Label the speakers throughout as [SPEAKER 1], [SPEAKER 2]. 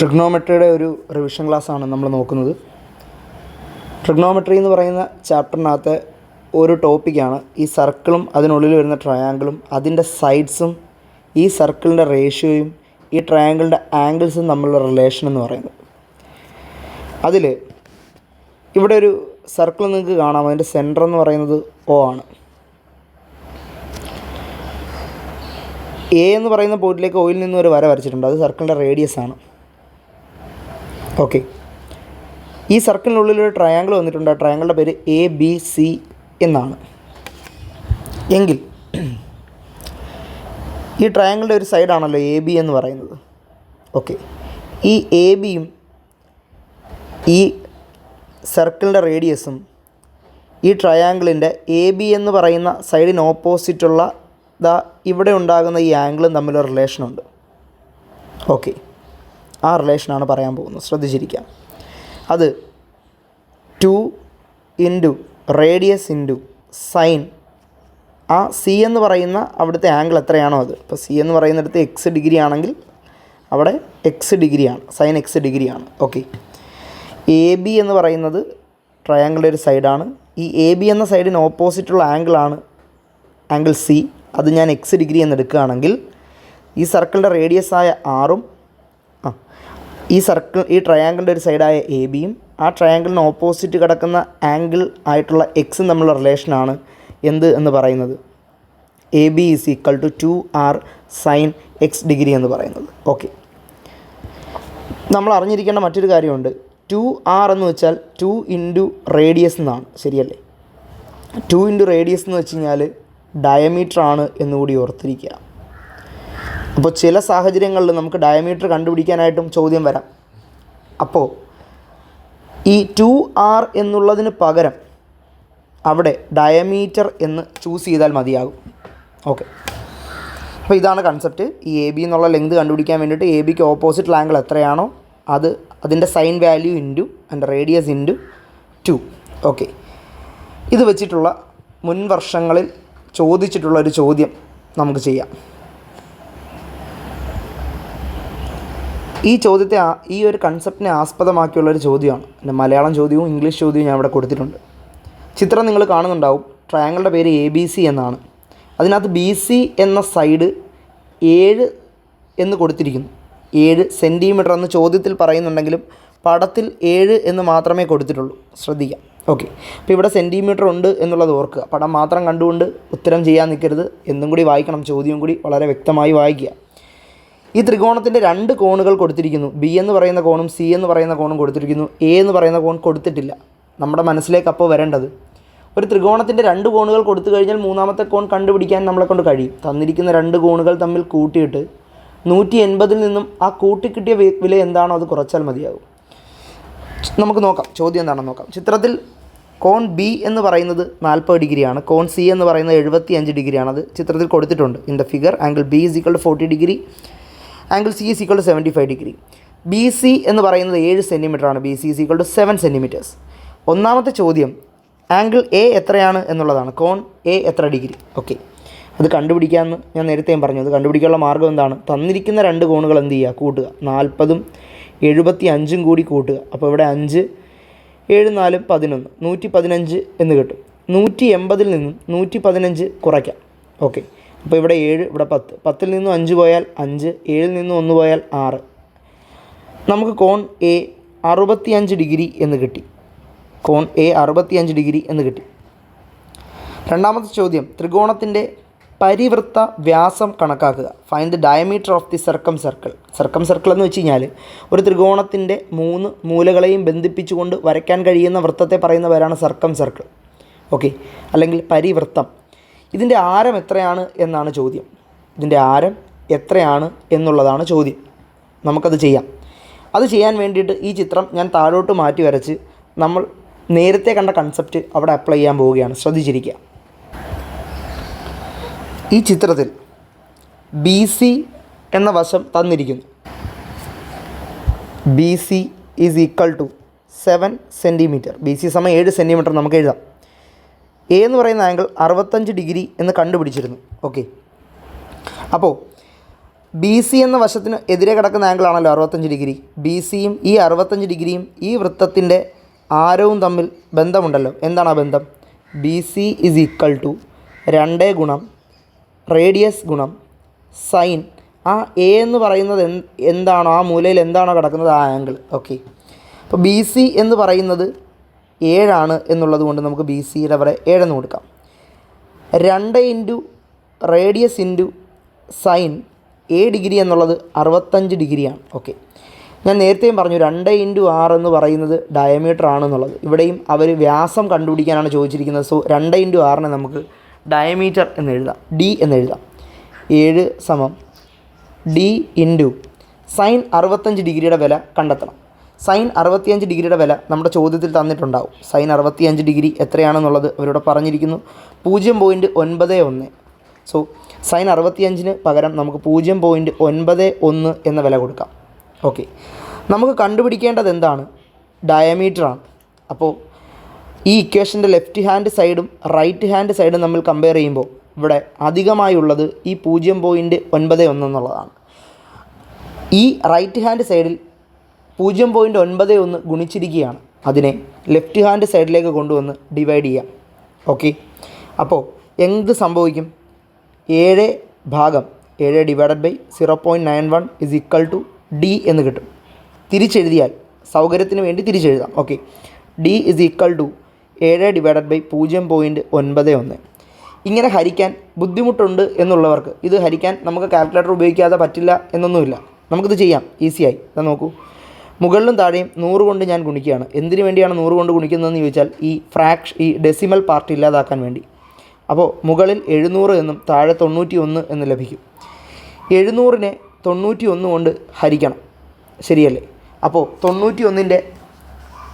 [SPEAKER 1] ട്രിഗ്നോമെട്രിയുടെ ഒരു റിവിഷൻ ക്ലാസ്സാണ് നമ്മൾ നോക്കുന്നത്. ട്രിഗ്നോമെട്രി എന്ന് പറയുന്ന ചാപ്റ്ററിനകത്തെ ഒരു ടോപ്പിക്കാണ് ഈ സർക്കിളും അതിനുള്ളിൽ വരുന്ന ട്രയാങ്കിളും അതിൻ്റെ സൈഡ്സും ഈ സർക്കിളിൻ്റെ റേഷ്യോയും ഈ ട്രയാങ്കിളിൻ്റെ ആംഗിൾസും തമ്മിലുള്ള റിലേഷൻ എന്ന് പറയുന്നത്. അതിൽ ഇവിടെ ഒരു സർക്കിൾ നിങ്ങൾക്ക് കാണാം. അതിൻ്റെ സെൻറ്റർ എന്ന് പറയുന്നത് O ആണ്. എ എന്ന് പറയുന്ന പോയിന്റിലേക്ക് Oയിൽ നിന്ന് ഒരു വര വരച്ചിട്ടുണ്ട്. അത് സർക്കിളിൻ്റെ റേഡിയസ് ആണ്. ഓക്കെ, ഈ സർക്കിളിനുള്ളിലൊരു ട്രയാങ്കിൾ വന്നിട്ടുണ്ട്. ആ ട്രയാങ്കിളുടെ പേര് ABC എന്നാണ്. എങ്കിൽ ഈ ട്രയാങ്കിളുടെ ഒരു സൈഡാണല്ലോ AB എന്ന് പറയുന്നത്. ഓക്കെ, ഈ ABയും ഈ സർക്കിളിൻ്റെ റേഡിയസും ഈ ട്രയാങ്കിളിൻ്റെ AB എന്ന് പറയുന്ന സൈഡിന് ഓപ്പോസിറ്റുള്ള ഇവിടെ ഉണ്ടാകുന്ന ഈ ആംഗിളും തമ്മിലൊരു റിലേഷനുണ്ട്. ഓക്കെ, ആ റിലേഷനാണ് പറയാൻ പോകുന്നത്. ശ്രദ്ധിച്ചിരിക്കാം. അത് 2 ഇൻറ്റു റേഡിയസ് ഇൻറ്റു സൈൻ. ആ C എന്ന് പറയുന്ന അവിടുത്തെ ആംഗിൾ എത്രയാണോ അത്. ഇപ്പോൾ C എന്ന് പറയുന്നിടത്ത് X ഡിഗ്രി ആണെങ്കിൽ അവിടെ X ഡിഗ്രിയാണ്, സൈൻ X ഡിഗ്രിയാണ്. ഓക്കെ, AB എന്ന് പറയുന്നത് ട്രയാങ്കിളിൻ്റെ ഒരു സൈഡാണ്. ഈ AB എന്ന സൈഡിന് ഓപ്പോസിറ്റുള്ള ആംഗിളാണ് ആംഗിൾ C. അത് ഞാൻ X ഡിഗ്രി എന്ന് എടുക്കുകയാണെങ്കിൽ ഈ സർക്കിളിൻ്റെ റേഡിയസായ R-ഉം ഈ ട്രയാങ്കിളിൻ്റെ ഒരു സൈഡായ ABയും ആ ട്രയാങ്കിളിന് ഓപ്പോസിറ്റ് കിടക്കുന്ന ആംഗിൾ ആയിട്ടുള്ള Xും തമ്മിലുള്ള റിലേഷനാണ് എന്ത് എന്ന് പറയുന്നത്. AB is equal to 2R sine X degree എന്ന് പറയുന്നത്. ഓക്കെ, നമ്മൾ അറിഞ്ഞിരിക്കേണ്ട മറ്റൊരു കാര്യമുണ്ട്. 2R എന്ന് വെച്ചാൽ 2 ഇൻറ്റു റേഡിയസ് എന്നാണ്. ശരിയല്ലേ? 2 ഇൻറ്റു റേഡിയസ് എന്ന് വെച്ച് കഴിഞ്ഞാൽ ഡയമീറ്റർ ആണ് എന്നുകൂടി ഓർത്തിരിക്കുക. അപ്പോൾ ചില സാഹചര്യങ്ങളിൽ നമുക്ക് ഡയമീറ്റർ കണ്ടുപിടിക്കാനായിട്ടും ചോദ്യം വരാം. അപ്പോൾ ഈ 2R എന്നുള്ളതിന് പകരം അവിടെ ഡയമീറ്റർ എന്ന് ചൂസ് ചെയ്താൽ മതിയാകും. ഓക്കെ, അപ്പോൾ ഇതാണ് കൺസെപ്റ്റ്. ഈ AB എന്നുള്ള ലെങ്ത് കണ്ടുപിടിക്കാൻ വേണ്ടിയിട്ട് ABക്ക് ഓപ്പോസിറ്റ് ആംഗിൾ എത്രയാണോ അത് അതിൻ്റെ സൈൻ വാല്യൂ ഇൻറ്റു അതിൻ്റെ റേഡിയസ് ഇൻറ്റു 2. ഓക്കെ, ഇത് വെച്ചിട്ടുള്ള മുൻ വർഷങ്ങളിൽ ചോദിച്ചിട്ടുള്ളൊരു ചോദ്യം നമുക്ക് ചെയ്യാം. ഈ ചോദ്യത്തെ ഈ ഒരു കൺസെപ്റ്റിനെ ആസ്പദമാക്കിയുള്ളൊരു ചോദ്യമാണ്. എൻ്റെ മലയാളം ചോദ്യവും ഇംഗ്ലീഷ് ചോദ്യവും ഞാൻ ഇവിടെ കൊടുത്തിട്ടുണ്ട്. ചിത്രം നിങ്ങൾ കാണുന്നുണ്ടാവും. ട്രയാങ്കിളുടെ പേര് ABC എന്നാണ്. അതിനകത്ത് BC എന്ന സൈഡ് 7 എന്ന് കൊടുത്തിരിക്കുന്നു. 7 സെൻറ്റിമീറ്റർ എന്ന് ചോദ്യത്തിൽ പറയുന്നുണ്ടെങ്കിലും പടത്തിൽ 7 എന്ന് മാത്രമേ കൊടുത്തിട്ടുള്ളൂ. ശ്രദ്ധിക്കാം. ഓക്കെ, അപ്പോൾ ഇവിടെ സെൻറ്റിമീറ്റർ ഉണ്ട് എന്നുള്ളത് ഓർക്കുക. പടം മാത്രം കണ്ടുകൊണ്ട് ഉത്തരം ചെയ്യാൻ നിൽക്കരുത്. എന്തും കൂടി വായിക്കണം. ചോദ്യം കൂടി വളരെ വ്യക്തമായി വായിക്കുക. ഈ ത്രികോണത്തിൻ്റെ 2 കോണുകൾ കൊടുത്തിരിക്കുന്നു. B എന്ന് പറയുന്ന കോണും C എന്ന് പറയുന്ന കോണും കൊടുത്തിരിക്കുന്നു. A എന്ന് പറയുന്ന കോൺ കൊടുത്തിട്ടില്ല. നമ്മുടെ മനസ്സിലേക്ക് അപ്പോൾ വരേണ്ടത്, ഒരു ത്രികോണത്തിൻ്റെ 2 കോണുകൾ കൊടുത്തു കഴിഞ്ഞാൽ മൂന്നാമത്തെ കോൺ കണ്ടുപിടിക്കാൻ നമ്മളെ കൊണ്ട് കഴിയും. തന്നിരിക്കുന്ന 2 കോണുകൾ തമ്മിൽ കൂട്ടിയിട്ട് 180 നിന്നും ആ കൂട്ടിക്കിട്ടിയ വില എന്താണോ അത് കുറച്ചാൽ മതിയാകും. നമുക്ക് നോക്കാം ചോദ്യം എന്താണെന്ന് നോക്കാം. ചിത്രത്തിൽ കോൺ B എന്ന് പറയുന്നത് 40 ഡിഗ്രിയാണ്. കോൺ C എന്ന് പറയുന്നത് 75 ഡിഗ്രിയാണ്. അത് ചിത്രത്തിൽ കൊടുത്തിട്ടുണ്ട്. In the figure angle B is equal to 40 degree, angle C is equal to 75 degree. BC എന്ന് പറയുന്നത് 7 സെൻറ്റിമീറ്റർ ആണ്. BC is equal to 7 centimetres. ഒന്നാമത്തെ ചോദ്യം ആംഗിൾ A എത്രയാണ് എന്നുള്ളതാണ്. കോൺ A എത്ര ഡിഗ്രി? ഓക്കെ, അത് കണ്ടുപിടിക്കാമെന്ന് ഞാൻ നേരത്തെയും പറഞ്ഞു. അത് കണ്ടുപിടിക്കാനുള്ള മാർഗ്ഗം എന്താണ്? തന്നിരിക്കുന്ന 2 കോണുകൾ എന്ത് ചെയ്യുക? കൂട്ടുക. 40ഉം 75ഉം കൂടി കൂട്ടുക. അപ്പോൾ ഇവിടെ 5 7 4 11 115 എന്ന് കിട്ടും. 180 നിന്നും 115 കുറയ്ക്കാം. ഓക്കെ, അപ്പോൾ ഇവിടെ 7 ഇവിടെ 10. 10ൽ നിന്നും 5 പോയാൽ 5, 7ൽ നിന്നും 1 പോയാൽ 6. നമുക്ക് കോൺ A 65 ഡിഗ്രി എന്ന് കിട്ടി. കോൺ A 65 ഡിഗ്രി എന്ന് കിട്ടി. രണ്ടാമത്തെ ചോദ്യം, ത്രികോണത്തിൻ്റെ പരിവൃത്ത വ്യാസം കണക്കാക്കുക. Find the diameter of the circumcircle. Circumcircle എന്ന് വെച്ച് കഴിഞ്ഞാൽ ഒരു ത്രികോണത്തിൻ്റെ 3 മൂലകളെയും ബന്ധിപ്പിച്ചുകൊണ്ട് വരയ്ക്കാൻ കഴിയുന്ന വൃത്തത്തെ പറയുന്ന പേരാണ് സർക്കം സർക്കിൾ. ഓക്കെ, അല്ലെങ്കിൽ പരിവൃത്തം. ഇതിൻ്റെ ആരം എത്രയാണ് എന്നാണ് ചോദ്യം. ഇതിൻ്റെ ആരം എത്രയാണ് എന്നുള്ളതാണ് ചോദ്യം. നമുക്കത് ചെയ്യാം. അത് ചെയ്യാൻ വേണ്ടിയിട്ട് ഈ ചിത്രം ഞാൻ താഴോട്ട് മാറ്റി വരച്ച് നമ്മൾ നേരത്തെ കണ്ട കൺസെപ്റ്റ് അവിടെ അപ്ലൈ ചെയ്യാൻ പോവുകയാണ്. ശ്രദ്ധിച്ചിരിക്കുക. ഈ ചിത്രത്തിൽ BC എന്ന വശം തന്നിരിക്കുന്നു. BC is equal to 7 centimetre. BC സമയം 7 സെൻറ്റിമീറ്റർ നമുക്ക് എഴുതാം. A എന്ന് പറയുന്ന ആംഗിൾ 65 ഡിഗ്രി എന്ന് കണ്ടുപിടിച്ചിരുന്നു. ഓക്കെ, അപ്പോൾ ബി സി എന്ന വശത്തിന് എതിരെ കിടക്കുന്ന ആംഗിളാണല്ലോ 65 ഡിഗ്രി. ബി സിയും ഈ 65 ഡിഗ്രിയും ഈ വൃത്തത്തിൻ്റെ ആരവും തമ്മിൽ ബന്ധമുണ്ടല്ലോ. എന്താണ് ആ ബന്ധം? B C is equal to 2 ഗുണം റേഡിയസ് ഗുണം സൈൻ. ആ എ എന്ന് പറയുന്നത് എന്താണോ, ആ മൂലയിൽ എന്താണോ കിടക്കുന്നത് ആ ആംഗിൾ. ഓക്കെ, അപ്പോൾ ബി സി എന്ന് പറയുന്നത് 7 എന്നുള്ളത് കൊണ്ട് നമുക്ക് ബി സിയുടെ അവിടെ 7 എന്ന് കൊടുക്കാം. 2 into radius into sine A degree എന്നുള്ളത് 65 ഡിഗ്രിയാണ്. ഓക്കെ, ഞാൻ നേരത്തെയും പറഞ്ഞു 2 ഇൻറ്റു 6 എന്ന് പറയുന്നത് ഡയമീറ്റർ ആണെന്നുള്ളത്. ഇവിടെയും അവർ വ്യാസം കണ്ടുപിടിക്കാനാണ് ചോദിച്ചിരിക്കുന്നത്. സോ 2 ഇൻറ്റു 6 നമുക്ക് ഡയമീറ്റർ എന്ന് എഴുതാം, ഡി എന്ന് എഴുതാം. 7 സമം ഡി ഇൻറ്റു സൈൻ 65 ഡിഗ്രിയുടെ വില കണ്ടെത്തണം. സൈൻ 65 ഡിഗ്രിയുടെ വില നമ്മുടെ ചോദ്യത്തിൽ തന്നിട്ടുണ്ടാവും. സൈൻ 65 ഡിഗ്രി എത്രയാണെന്നുള്ളത് അവരോട് പറഞ്ഞിരിക്കുന്നു, 0.91. സോ സൈൻ 65 പകരം നമുക്ക് 0.91 എന്ന വില കൊടുക്കാം. ഓക്കെ, നമുക്ക് കണ്ടുപിടിക്കേണ്ടത് എന്താണ്? ഡയമീറ്ററാണ്. അപ്പോൾ ഈ ഇക്വേഷൻ്റെ ലെഫ്റ്റ് ഹാൻഡ് സൈഡും റൈറ്റ് ഹാൻഡ് സൈഡും നമ്മൾ കമ്പയർ ചെയ്യുമ്പോൾ ഇവിടെ അധികമായുള്ളത് ഈ 0.91 എന്നുള്ളതാണ്. ഈ റൈറ്റ് ഹാൻഡ് സൈഡിൽ 0.91 ഗുണിച്ചിരിക്കുകയാണ്. അതിനെ ലെഫ്റ്റ് ഹാൻഡ് സൈഡിലേക്ക് കൊണ്ടുവന്ന് ഡിവൈഡ് ചെയ്യാം. ഓക്കെ, അപ്പോൾ എന്ത് സംഭവിക്കും? 7 ഭാഗം 7 divided by 0.91 is equal to D എന്ന് കിട്ടും. തിരിച്ചെഴുതിയാൽ സൗകര്യത്തിന് വേണ്ടി തിരിച്ചെഴുതാം. Okay, D is equal to 7 divided by 0.91. ഇങ്ങനെ ഹരിക്കാൻ ബുദ്ധിമുട്ടുണ്ട് എന്നുള്ളവർക്ക് ഇത് ഹരിക്കാൻ നമുക്ക് കാൽക്കുലേറ്റർ ഉപയോഗിക്കാതെ പറ്റില്ല എന്നൊന്നുമില്ല. നമുക്കിത് ചെയ്യാം ഈസിയായി. ഇതാ നോക്കൂ, മുകളിലും താഴെയും 100 കൊണ്ട് ഞാൻ ഗുണിക്കുകയാണ്. എന്തിനു വേണ്ടിയാണ് 100 കൊണ്ട് ഗുണിക്കുന്നതെന്ന് ചോദിച്ചാൽ ഈ ഡെസിമൽ പാർട്ട് ഇല്ലാതാക്കാൻ വേണ്ടി. അപ്പോൾ മുകളിൽ 700 എന്നും താഴെ 91 എന്ന് ലഭിക്കും. 700നെ 91 കൊണ്ട് ഹരിക്കണം, ശരിയല്ലേ? അപ്പോൾ 91ൻ്റെ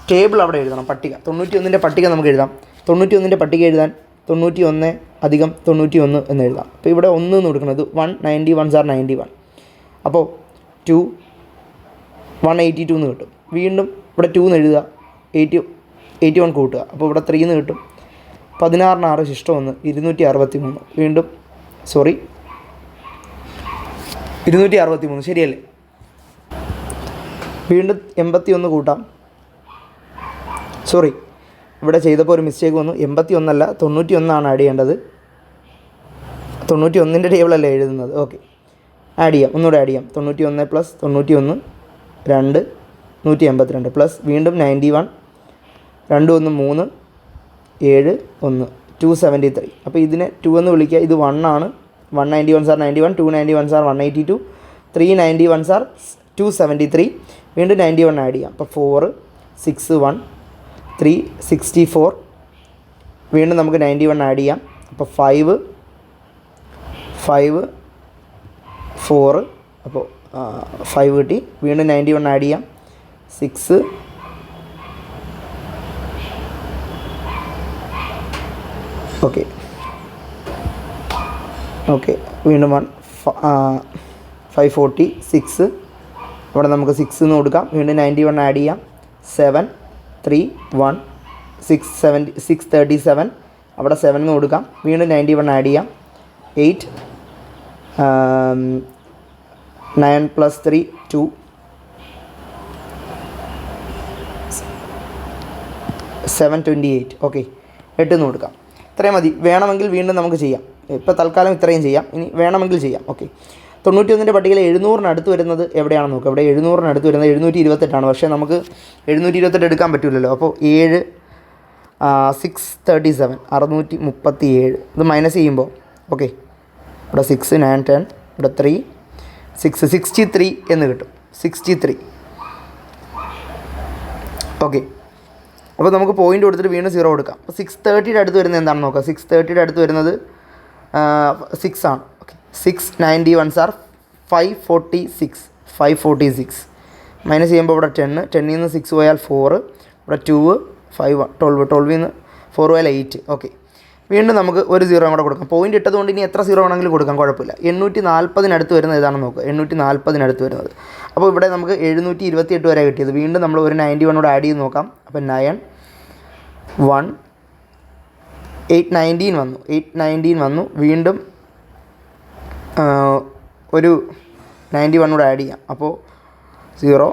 [SPEAKER 1] ടേബിൾ അവിടെ എഴുതണം, പട്ടിക. 91ൻ്റെ പട്ടിക നമുക്ക് എഴുതാം. 91ൻ്റെ പട്ടിക എഴുതാൻ 91 അധികം 91 എന്ന് എഴുതാം. അപ്പോൾ ഇവിടെ 1 എന്ന് കൊടുക്കുന്നത് 191 ആർ 91. അപ്പോൾ 2 182 എന്ന് കിട്ടും. വീണ്ടും ഇവിടെ 2 എന്ന് എഴുതുക, 81 കൂട്ടുക. അപ്പോൾ ഇവിടെ 3 എന്ന് കിട്ടും. 16 6 ശിഷ്ടം 1 263. വീണ്ടും 263 ശരിയല്ലേ? വീണ്ടും 81 കൂട്ടാം. ഇവിടെ ചെയ്തപ്പോൾ ഒരു മിസ്റ്റേക്ക് വന്നു. 81 അല്ല 91 ആഡ് ചെയ്യേണ്ടത്. 91ൻ്റെ ടേബിളല്ലേ എഴുതുന്നത്. ഓക്കെ, ആഡ് ചെയ്യാം, ഒന്നുകൂടെ ആഡ് ചെയ്യാം. 91 പ്ലസ് 91 2 182 പ്ലസ് വീണ്ടും 91 2 1 3 7 1 273. അപ്പോൾ ഇതിനെ 2 എന്ന് വിളിക്കുക. ഇത് 1 ആണ്. 191 ആർ 91, 291 ആർ 182, 391 ആർ 273. വീണ്ടും 91 ആഡ് ചെയ്യാം. അപ്പോൾ 4 6 1 3 64. വീണ്ടും നമുക്ക് 91 ആഡ് ചെയ്യാം. അപ്പോൾ 5 4. അപ്പോൾ 5 കിട്ടി. വീണ്ടും 91 ആഡ് ചെയ്യാം. 6 ഓക്കെ വീണ്ടും 546. ഇവിടെ നമുക്ക് 6 എന്ന് കൊടുക്കാം. വീണ്ടും 91 ആഡ് ചെയ്യാം. 7 3 1 637. അവിടെ 7 എന്ന് കൊടുക്കാം. വീണ്ടും 91 ആഡ് ചെയ്യാം. 8 9 പ്ലസ് 3 2 728. ഓക്കെ, 8 എന്ന് കൊടുക്കാം. ഇത്രയും മതി. വേണമെങ്കിൽ വീണ്ടും നമുക്ക് ചെയ്യാം. ഇപ്പോൾ തൽക്കാലം ഇത്രയും ചെയ്യാം. ഇനി വേണമെങ്കിൽ ചെയ്യാം. ഓക്കെ, 91ൻ്റെ പട്ടികയിൽ 700-ന് അടുത്ത് വരുന്നത് എവിടെയാണെന്ന് നോക്കുക. ഇവിടെ 700-ന് അടുത്ത് വരുന്നത് 728 ആണ്. പക്ഷേ നമുക്ക് 728 എടുക്കാൻ പറ്റില്ലല്ലോ. അപ്പോൾ 7 637 637. ഇത് മൈനസ് ചെയ്യുമ്പോൾ ഓക്കെ, ഇവിടെ 6 9 10, ഇവിടെ 3 6 63 എന്ന് കിട്ടും. 63. ഓക്കെ, അപ്പോൾ നമുക്ക് പോയിൻ്റ് കൊടുത്തിട്ട് വീണ്ടും 0 കൊടുക്കാം. അപ്പോൾ 630യുടെ അടുത്ത് വരുന്നത് എന്താണെന്ന് നോക്കാം. 630യുടെ അടുത്ത് വരുന്നത് 6 ആണ്. Okay, 691 R 546. മൈനസ് ചെയ്യുമ്പോൾ ഇവിടെ 10 നിന്ന് 6 പോയാൽ 4, ഇവിടെ 2 5 12 നിന്ന് 4 പോയാൽ 8. ഓക്കെ, വീണ്ടും നമുക്ക് ഒരു 0 കൂടെ കൊടുക്കാം. പോയിൻ്റ് ഇട്ടതുകൊണ്ട് ഇനി എത്ര 0 വേണമെങ്കിലും കൊടുക്കാം, കുഴപ്പമില്ല. 840-നടുത്ത് വരുന്നത് ഏതാണെന്ന് നോക്കുക. 840-നടുത്ത് വരുന്നത്. അപ്പോൾ ഇവിടെ നമുക്ക് 728 വരെ കിട്ടിയത്. വീണ്ടും നമ്മൾ ഒരു 91 കൂടെ ആഡ് ചെയ്ത് നോക്കാം. അപ്പോൾ 9 1 819 വന്നു. 819 വന്നു. വീണ്ടും ഒരു 91 കൂടെ ആഡ് ചെയ്യാം. അപ്പോൾ 0,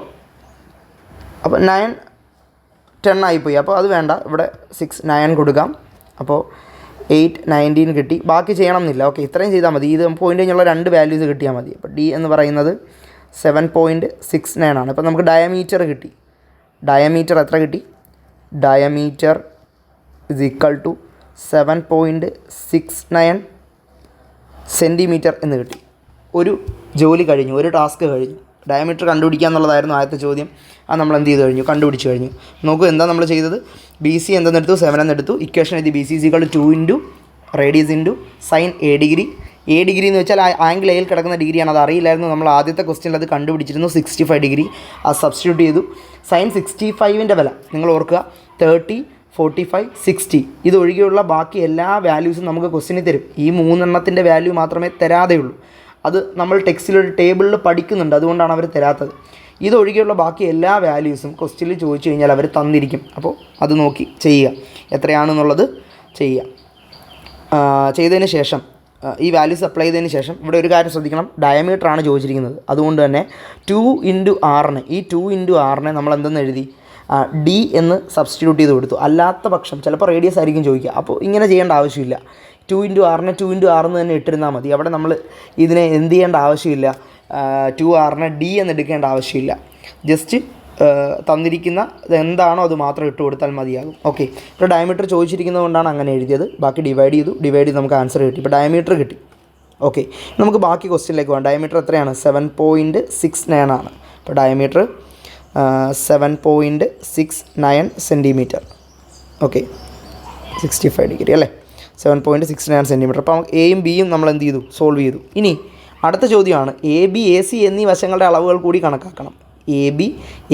[SPEAKER 1] അപ്പോൾ 9 10 ആയിപ്പോയി. അപ്പോൾ അത് വേണ്ട, ഇവിടെ 6 9 കൊടുക്കാം. അപ്പോൾ 8 19 കിട്ടി. ബാക്കി ചെയ്യണം എന്നില്ല. ഓക്കെ, ഇത്രയും ചെയ്താൽ മതി. ഇത് പോയിൻ്റ് കഴിഞ്ഞുള്ള 2 വാല്യൂസ് കിട്ടിയാൽ മതി. അപ്പോൾ ഡി എന്ന് പറയുന്നത് 7.69 ആണ്. അപ്പോൾ നമുക്ക് ഡയമീറ്റർ കിട്ടി. ഡയമീറ്റർ എത്ര കിട്ടി? Diameter is equal to 7.69 centimetre എന്ന് കിട്ടി. ഒരു ജോലി കഴിഞ്ഞു, ഒരു ടാസ്ക് കഴിഞ്ഞു. ഡയമീറ്റർ കണ്ടുപിടിക്കുക എന്നുള്ളതായിരുന്നു ആദ്യത്തെ ചോദ്യം. അത് നമ്മൾ എന്ത് ചെയ്ത് കഴിഞ്ഞു? കണ്ടുപിടിച്ച് കഴിഞ്ഞു. നോക്കൂ എന്താ നമ്മൾ ചെയ്തത്. ബി സി എന്തെന്നെടുത്തു? 7 എന്നെടുത്തു. ഇക്വേഷൻ എഴുതി. B C equal to 2 into radius into sine A degree. A degree എന്ന് വെച്ചാൽ ആംഗിൾ എയിൽ കിടക്കുന്ന ഡിഗ്രിയാണ്. അത് അറിയില്ലായിരുന്നു. നമ്മൾ ആദ്യത്തെ ക്വസ്റ്റ്യനിൽ അത് കണ്ടുപിടിച്ചിരുന്നു. 65 ഡിഗ്രി. അത് സബ്സ്റ്റിറ്റ്യൂട്ട് ചെയ്തു. സൈൻ 65ൻ്റെ വില നിങ്ങൾ ഓർക്കുക, 30 45 60. ഇതൊഴികെയുള്ള ബാക്കി എല്ലാ വാല്യൂസും നമുക്ക് ക്വസ്റ്റ്യനിൽ തരും. ഈ 3 എണ്ണത്തിൻ്റെ വാല്യൂ മാത്രമേ തരാതെയുള്ളൂ. അത് നമ്മൾ ടെക്സ്റ്റിലൊരു ടേബിളിൽ പഠിക്കുന്നുണ്ട്, അതുകൊണ്ടാണ് അവർ തരാത്തത്. ഇതൊഴികെയുള്ള ബാക്കി എല്ലാ വാല്യൂസും ക്വസ്റ്റ്യനിൽ ചോദിച്ചു കഴിഞ്ഞാൽ അവർ തന്നിരിക്കും. അപ്പോൾ അത് നോക്കി ചെയ്യുക, എത്രയാണെന്നുള്ളത് ചെയ്യുക. ചെയ്തതിന് ശേഷം ഈ വാല്യൂസ് അപ്ലൈ ചെയ്തതിന് ശേഷം ഇവിടെ ഒരു കാര്യം ശ്രദ്ധിക്കണം. ഡയമീറ്റർ ആണ് ചോദിച്ചിരിക്കുന്നത്. അതുകൊണ്ട് തന്നെ 2 ഇൻറ്റു ആറിന്, ഈ 2 ഇൻറ്റു ആറിനെ നമ്മൾ എന്തെന്ന് എഴുതി? ഡി എന്ന് സബ്സ്റ്റിറ്റ്യൂട്ട് ചെയ്ത് കൊടുത്തു. അല്ലാത്ത പക്ഷം ചിലപ്പോൾ റേഡിയസ് ആയിരിക്കും ചോദിക്കുക. അപ്പോൾ ഇങ്ങനെ ചെയ്യേണ്ട ആവശ്യമില്ല. 2 ഇൻറ്റു ആറിനെ 2 ഇൻറ്റു ആറിന് തന്നെ ഇട്ടിരുന്നാൽ മതി. അവിടെ നമ്മൾ ഇതിനെ എന്ത് ചെയ്യേണ്ട ആവശ്യമില്ല. 2 ആറിനെ ഡി എന്ന് എടുക്കേണ്ട ആവശ്യമില്ല. ജസ്റ്റ് തന്നിരിക്കുന്ന എന്താണോ അത് മാത്രം ഇട്ട് കൊടുത്താൽ മതിയാകും. ഓക്കെ, ഇപ്പോൾ ഡയമീറ്റർ ചോദിച്ചിരിക്കുന്നത് കൊണ്ടാണ് അങ്ങനെ എഴുതിയത്. ബാക്കി ഡിവൈഡ് ചെയ്ത് നമുക്ക് ആൻസർ കിട്ടി. ഇപ്പോൾ ഡയമീറ്റർ കിട്ടി. ഓക്കെ, നമുക്ക് ബാക്കി ക്വസ്റ്റ്യനിലേക്ക് പോകാം. ഡയമീറ്റർ എത്രയാണ്? 7.69 ആണ്. ഇപ്പോൾ ഡയമീറ്റർ 7.69 സെൻറ്റിമീറ്റർ. ഓക്കെ, 65 ഡിഗ്രി അല്ലേ? 7.69 സെൻറ്റിമീറ്റർ. അപ്പോൾ എയും ബിയും നമ്മൾ എന്ത് ചെയ്തു? സോൾവ് ചെയ്തു. ഇനി അടുത്ത ചോദ്യമാണ്, എ ബി എ സി എന്നീ വശങ്ങളുടെ അളവുകൾ കൂടി കണക്കാക്കണം. എ ബി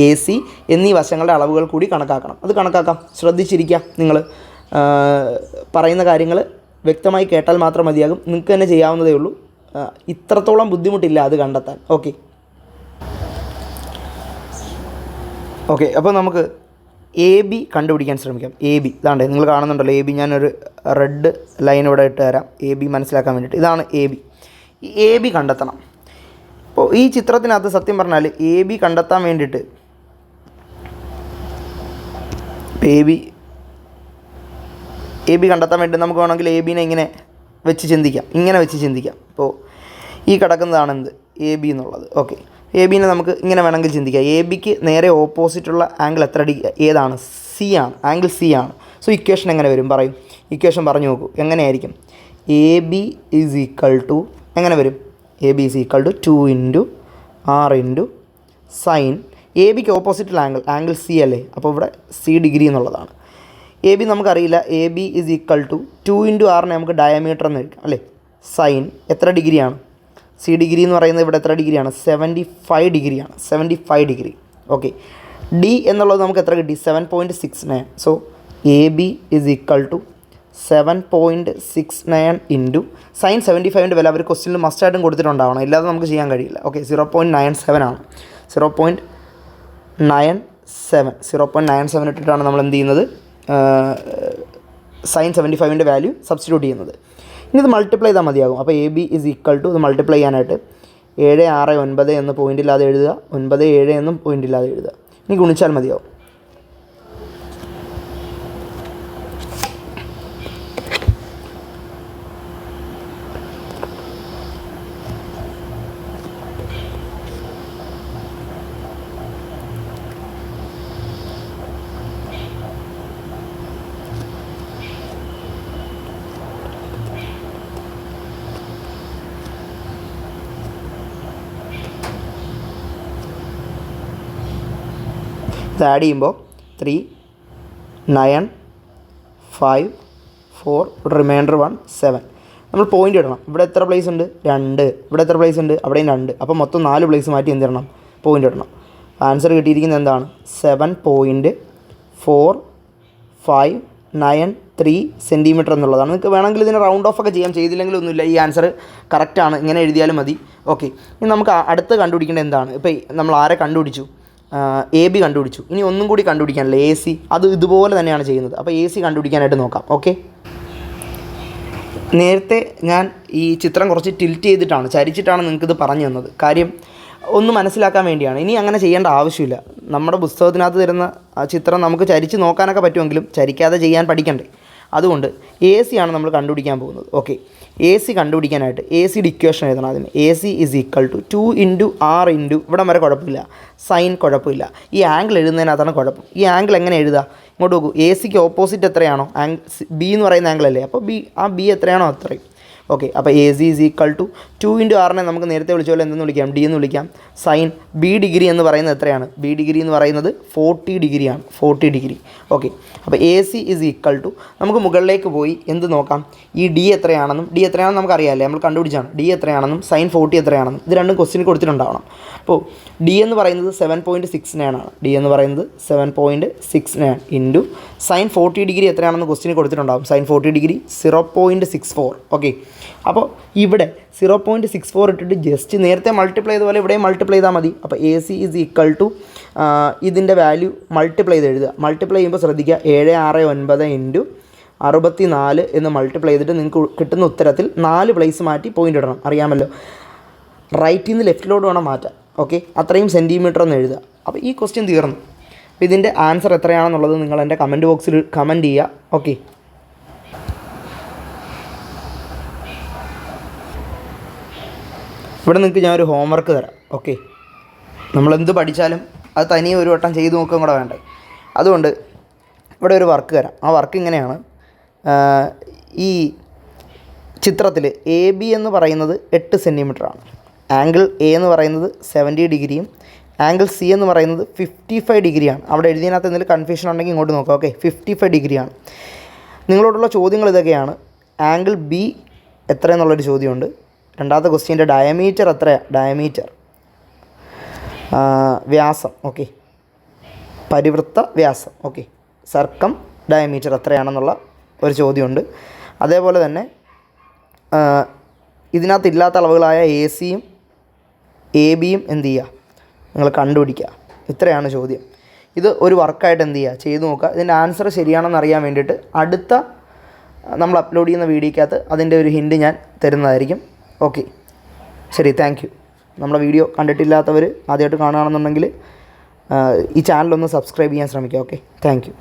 [SPEAKER 1] എ സി എന്നീ വശങ്ങളുടെ അളവുകൾ കൂടി കണക്കാക്കണം. അത് കണക്കാക്കാം. ശ്രദ്ധിച്ചിരിക്കുക. നിങ്ങൾ പറയുന്ന കാര്യങ്ങൾ വ്യക്തമായി കേട്ടാൽ മാത്രം മതിയാകും. നിങ്ങൾക്ക് തന്നെ ചെയ്യാവുന്നതേ ഉള്ളൂ. ഇത്രത്തോളം ബുദ്ധിമുട്ടില്ല അത് കണ്ടെത്താൻ. ഓക്കെ, അപ്പോൾ നമുക്ക് എ ബി കണ്ടുപിടിക്കാൻ ശ്രമിക്കാം. എ ബി ഇതാണ്ട് നിങ്ങൾ കാണുന്നുണ്ടല്ലോ. എ ബി ഞാനൊരു റെഡ് ലൈൻ ഇവിടെ ഇട്ട് തരാം, എ ബി മനസ്സിലാക്കാൻ വേണ്ടിയിട്ട്. ഇതാണ് എ ബി. ഈ എ ബി കണ്ടെത്തണം. അപ്പോൾ ഈ ചിത്രത്തിനകത്ത് സത്യം പറഞ്ഞാൽ എ ബി കണ്ടെത്താൻ വേണ്ടിയിട്ട് എ ബി കണ്ടെത്താൻ വേണ്ടി നമുക്ക് വേണമെങ്കിൽ എ ബിനെ ഇങ്ങനെ വെച്ച് ചിന്തിക്കാം. ഇപ്പോൾ ഈ കിടക്കുന്നതാണ് എന്ത്? എ ബി എന്നുള്ളത്. ഓക്കെ, എ ബിനെ നമുക്ക് ഇങ്ങനെ വേണമെങ്കിൽ ചിന്തിക്കാം. എ ബിക്ക് നേരെ ഓപ്പോസിറ്റുള്ള ആംഗിൾ എത്ര ഏതാണ്? സി ആണ്. ആംഗിൾ സി ആണ്. സോ ഇക്വേഷൻ എങ്ങനെ വരും? പറയും. ഇക്വേഷൻ പറഞ്ഞു നോക്കൂ. എങ്ങനെയായിരിക്കും? A B is equal to എങ്ങനെ വരും? A B is equal to 2 into R into sine. A ബിക്ക് ഓപ്പോസിറ്റുള്ള ആംഗിൾ സി അല്ലേ? അപ്പോൾ ഇവിടെ സി ഡിഗ്രി എന്നുള്ളതാണ്. എ ബി നമുക്കറിയില്ല. A B is equal to 2 into ആറിനെ നമുക്ക് ഡയമീറ്റർ എന്ന് എഴുതാം അല്ലേ? സൈൻ എത്ര ഡിഗ്രിയാണ്? സി ഡിഗ്രി എന്ന് പറയുന്നത് ഇവിടെ എത്ര ഡിഗ്രിയാണ്? 75 ഡിഗ്രിയാണ്. 75 ഡിഗ്രി. ഓക്കെ, ഡി എന്നുള്ളത് നമുക്ക് എത്ര കിട്ടി? 7.69. So A B is equal to 7.69 into sine 75ൻ്റെ വില അവർ ക്വസ്റ്റ്യനിൽ മസ്റ്റായിട്ടും കൊടുത്തിട്ടുണ്ടാവണം, ഇല്ലാതെ നമുക്ക് ചെയ്യാൻ കഴിയില്ല. ഓക്കെ, 0.97 ആണ്. 0.97 ഇട്ടിട്ടാണ് നമ്മൾ എന്ത് ചെയ്യുന്നത്? സൈൻ 75ൻ്റെ വാല്യൂ സബ്സ്റ്റിറ്റ്യൂട്ട് ചെയ്യുന്നത്. ഇനി ഇത് മൾട്ടിപ്ലൈ ചെയ്താൽ മതിയാകും. അപ്പോൾ A B is equal to ഇത് മൾട്ടിപ്ലൈ ചെയ്യാനായിട്ട് 7 6 9 എന്ന് പോയിൻ്റ് ഇല്ലാതെ എഴുതുക, 9 7 എന്നും പോയിൻ്റ് ഇല്ലാതെ എഴുതുക. ഇനി ഗുണിച്ചാൽ മതിയാവും. ഇത് ആഡ് ചെയ്യുമ്പോൾ 3 9 5 4 റിമൈൻഡർ 1 7. നമ്മൾ പോയിൻ്റ് ഇടണം. ഇവിടെ എത്ര പ്ലേസ് ഉണ്ട്? 2. ഇവിടെ എത്ര പ്ലേസ് ഉണ്ട്? അവിടെയും 2. അപ്പോൾ മൊത്തം 4 പ്ലേസ് മാറ്റി എന്ത് ഇടണം? പോയിൻ്റ് ഇടണം. ആൻസർ കിട്ടിയിരിക്കുന്നത് എന്താണ്? 7.459 സെൻറ്റിമീറ്റർ എന്നുള്ളതാണ്. നിങ്ങൾക്ക് വേണമെങ്കിൽ ഇതിന് റൗണ്ട് ഓഫ് ഒക്കെ ചെയ്യാം, ചെയ്തില്ലെങ്കിലും ഒന്നുമില്ല. ഈ ആൻസർ കറക്റ്റാണ്, ഇങ്ങനെ എഴുതിയാലും മതി. ഓക്കെ, ഇനി നമുക്ക് അടുത്ത് കണ്ടുപിടിക്കേണ്ടത് എന്താണ്? ഇപ്പോൾ നമ്മൾ ആരെ കണ്ടുപിടിച്ചു? എ ബി കണ്ടുപിടിച്ചു. ഇനി ഒന്നും കൂടി കണ്ടുപിടിക്കാനല്ലേ? A C. അത് ഇതുപോലെ തന്നെയാണ് ചെയ്യുന്നത്. അപ്പോൾ എ സി കണ്ടുപിടിക്കാനായിട്ട് നോക്കാം. ഓക്കെ, നേരത്തെ ഞാൻ ഈ ചിത്രം കുറച്ച് ടിൽറ്റ് ചെയ്തിട്ടാണ്, ചരിച്ചിട്ടാണ് നിങ്ങൾക്കിത് പറഞ്ഞു തന്നത്. കാര്യം ഒന്ന് മനസ്സിലാക്കാൻ വേണ്ടിയാണ്. ഇനി അങ്ങനെ ചെയ്യേണ്ട ആവശ്യമില്ല. നമ്മുടെ പുസ്തകത്തിനകത്ത് തരുന്ന ആ ചിത്രം നമുക്ക് ചരിച്ച് നോക്കാനൊക്കെ പറ്റുമെങ്കിലും ചരിക്കാതെ ചെയ്യാൻ പഠിക്കണ്ടേ. അതുകൊണ്ട് എ സി ആണ് നമ്മൾ കണ്ടുപിടിക്കാൻ പോകുന്നത്. ഓക്കെ, എ സി കണ്ടുപിടിക്കാനായിട്ട് എ സിയുടെ ഇക്വേഷൻ എഴുതണം ആദ്യം. A C is equal to 2 × R ഇവിടം വരെ കുഴപ്പമില്ല, സൈൻ കുഴപ്പമില്ല. ഈ ആംഗിൾ എഴുതുന്നതിനകത്താണ് കുഴപ്പം. ഈ ആംഗിൾ എങ്ങനെ എഴുതുക? ഇങ്ങോട്ട് നോക്കൂ, എ സിക്ക് ഓപ്പോസിറ്റ് എത്രയാണോ ബി എന്ന് പറയുന്ന ആംഗിൾ അല്ലേ, അപ്പോൾ ബി എത്രയാണോ അത്രയും. ഓക്കെ, അപ്പോൾ A C is equal to 2 × R നമുക്ക് നേരത്തെ വിളിച്ച പോലെ എന്തെന്ന് വിളിക്കാം, ഡി എന്ന് വിളിക്കാം. സൈൻ ബി ഡിഗ്രി എന്ന് പറയുന്നത് എത്രയാണ്? ബി ഡിഗ്രി എന്ന് പറയുന്നത് 40 ഡിഗ്രിയാണ്, 40 ഡിഗ്രി. ഓക്കെ, അപ്പോൾ A C is equal to നമുക്ക് മുകളിലേക്ക് പോയി എന്ത് നോക്കാം, ഈ ഡി എത്രയാണെന്നും നമുക്കറിയാമല്ലേ, നമ്മൾ കണ്ടുപിടിച്ചാണ്. ഡി എത്രയാണെന്നും സൈൻ 40 എത്രയാണെന്നും ഇത് രണ്ടും ക്വസ്റ്റ്യൻ കൊടുത്തിട്ടുണ്ടാവണം. അപ്പോൾ ഡി എന്ന് പറയുന്നത് 7.69 ആണ്. ഡി എന്ന് പറയുന്നത് 7.69 ഇൻറ്റു സൈൻ 40 ഡിഗ്രി എത്രയാണെന്ന് ക്വസ്റ്റ്യൻ കൊടുത്തിട്ടുണ്ടാകും. Sine 40 degree 0.64. ഓക്കെ, അപ്പോൾ ഇവിടെ 0.64 ഇട്ടിട്ട് ജസ്റ്റ് നേരത്തെ മൾട്ടിപ്ലൈ ചെയ്ത പോലെ ഇവിടെ മൾട്ടിപ്ലൈ ചെയ്താൽ മതി. അപ്പോൾ A C is equal to ഇതിൻ്റെ വാല്യൂ മൾട്ടിപ്ലൈ ചെയ്ത് എഴുതുക. മൾട്ടിപ്ലൈ ചെയ്യുമ്പോൾ ശ്രദ്ധിക്കുക, 769 ഇൻറ്റു 64 എന്ന് മൾട്ടിപ്ലൈ ചെയ്തിട്ട് നിങ്ങൾക്ക് കിട്ടുന്ന ഉത്തരത്തിൽ 4 പ്ലേസ് മാറ്റി പോയിൻ്റ് ഇടണം. അറിയാമല്ലോ, റൈറ്റിൽ നിന്ന് ലെഫ്റ്റിലോട്ട് വേണം മാറ്റാൻ. ഓക്കെ, അത്രയും സെൻറ്റിമീറ്റർ എന്ന് എഴുതുക. അപ്പോൾ ഈ ക്വസ്റ്റ്യൻ തീർന്നു. അപ്പോൾ ഇതിൻ്റെ ആൻസർ എത്രയാണെന്നുള്ളത് നിങ്ങൾ എൻ്റെ കമൻറ്റ് ബോക്സിൽ കമൻറ്റ് ചെയ്യുക. ഓക്കെ, ഇവിടെ നിങ്ങൾക്ക് ഞാനൊരു ഹോംവർക്ക് തരാം. ഓക്കെ, നമ്മളെന്ത് പഠിച്ചാലും അത് തനിയെ ഒരു വട്ടം ചെയ്ത് നോക്കുകയും കൂടെ വേണ്ടേ. അതുകൊണ്ട് ഇവിടെ ഒരു വർക്ക് തരാം. ആ വർക്ക് ഇങ്ങനെയാണ്. ഈ ചിത്രത്തിൽ എ ബി എന്ന് പറയുന്നത് 8 സെൻറ്റിമീറ്ററാണ്. ആംഗിൾ എ എന്ന് പറയുന്നത് 70 ഡിഗ്രിയും ആംഗിൾ സി എന്ന് പറയുന്നത് 55 ഡിഗ്രിയാണ്. അവിടെ എഴുതിയതിനകത്ത് എന്തെങ്കിലും കൺഫ്യൂഷൻ ഉണ്ടെങ്കിൽ ഇങ്ങോട്ട് നോക്കാം. ഓക്കെ, 55 ഡിഗ്രിയാണ്. നിങ്ങളോടുള്ള ചോദ്യങ്ങൾ ഇതൊക്കെയാണ്. ആംഗിൾ ബി എത്രയെന്നുള്ളൊരു ചോദ്യമുണ്ട്. രണ്ടാമത്തെ ക്വസ്റ്റ്യൻ്റെ ഡയമീറ്റർ എത്രയാണ്? ഡയമീറ്റർ വ്യാസം. ഓക്കെ, പരിവൃത്ത വ്യാസം. ഓക്കെ, സർക്കം ഡയമീറ്റർ എത്രയാണെന്നുള്ള ഒരു ചോദ്യമുണ്ട്. അതേപോലെ തന്നെ ഇതിനകത്ത് ഇല്ലാത്ത അളവുകളായ എ സിയും എ ബിയും എന്ത് ചെയ്യുക, നിങ്ങൾ കണ്ടുപിടിക്കുക. ഇത്രയാണ് ചോദ്യം. ഇത് ഒരു വർക്കായിട്ട് എന്ത് ചെയ്യുക, ചെയ്ത് നോക്കുക. ഇതിൻ്റെ ആൻസർ ശരിയാണെന്ന് അറിയാൻ വേണ്ടിയിട്ട് അടുത്ത നമ്മൾ അപ്ലോഡ് ചെയ്യുന്ന വീഡിയോക്കകത്ത് അതിൻ്റെ ഒരു ഹിൻറ്റ് ഞാൻ തരുന്നതായിരിക്കും. ഓക്കെ, ശരി, താങ്ക് യു. നമ്മുടെ വീഡിയോ കണ്ടിട്ടില്ലാത്തവർ ആദ്യമായിട്ട് കാണുകയാണെന്നുണ്ടെങ്കിൽ ഈ ചാനലൊന്ന് സബ്സ്ക്രൈബ് ചെയ്യാൻ ശ്രമിക്കുക. Okay, thank you.